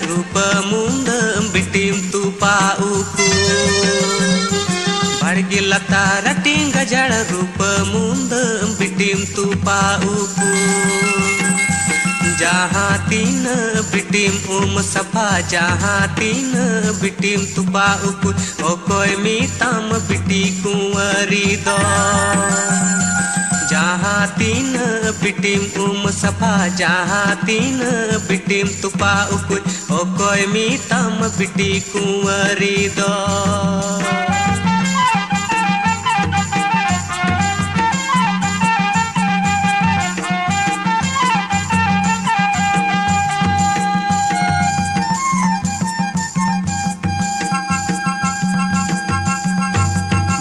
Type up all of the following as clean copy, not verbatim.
रूप मुंद बिटिम तुपा उकु बड़गिलता रटिंग जड़ रूप मुंद बिटिम तुपा उकु जहाँ तीन बिटिम सफा जहाँ तीन बिटिम तुपा उकु ओकोय मीतम बिटी कुंवरी दो जहाँ तीन बिटिम सफा जहाँ तीन बिटिम तुपा उकु ओकोय मीतम बिटी कुंवरी दो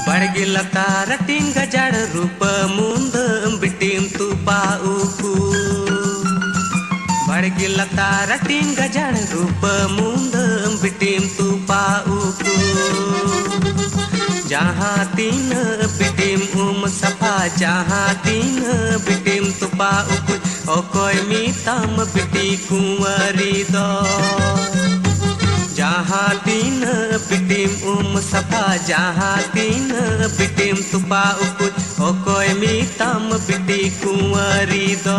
बड़गिलता रटिंग जड़ रूप मुंद बिटिम तुपा उकु बड़गिलता रटिंग जड़ रूप मुंद बिटिम तुपा उकु जहाँ तीन बिटिम सफा जहाँ तीन बिटिम तुपा उकु ओकोय मीतम बिटी कुंवरी दो जहाँ तीन बिटिम सफा जहाँ तीन बिटिम तुपा उकु ओकोय मीतम बिटी कुंवरी दो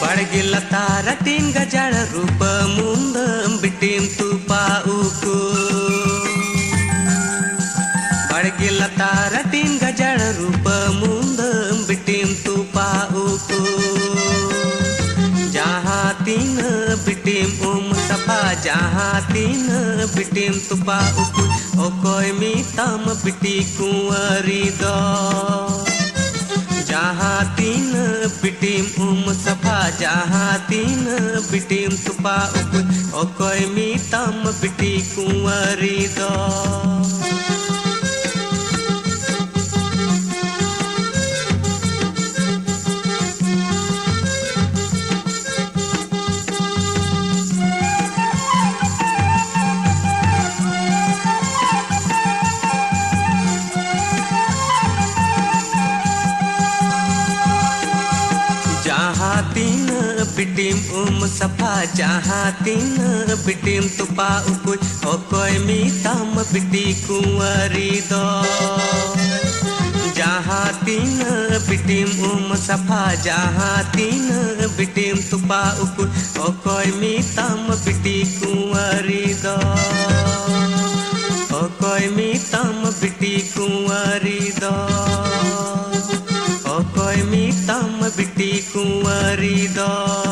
बड़गिलता रटिंग जड़ रूप मुंद बिटिम तुपा उकु बड़गिलता रटिंग जड़ रूप मुंद बिटिम तुपा उकु जहाँ तीन बिटिम सफा जहाँ तीन बिटिम तुपा उकु ओकोय मीतम बिटी कुंवरी दो जहाँ तीन बिटिम सफा जहाँ तीन बिटिम तुपा उकु ओकोय मीतम बिटी कुंवरी दो जहाँ तीन बिटिम सफा जहाँ तीन बिटिम तुपा उकु ओकोय मीतम बिटी कुंवरी दो जहाँ तीन बिटिम सफा जहाँ तीन बिटिम तुपा उकु ओकोय मीतम बिटी कुंवरी दो ओकोय मीतम बिटी कुंवरी दो ओकोय मीतम बिटी कुंवरी दो।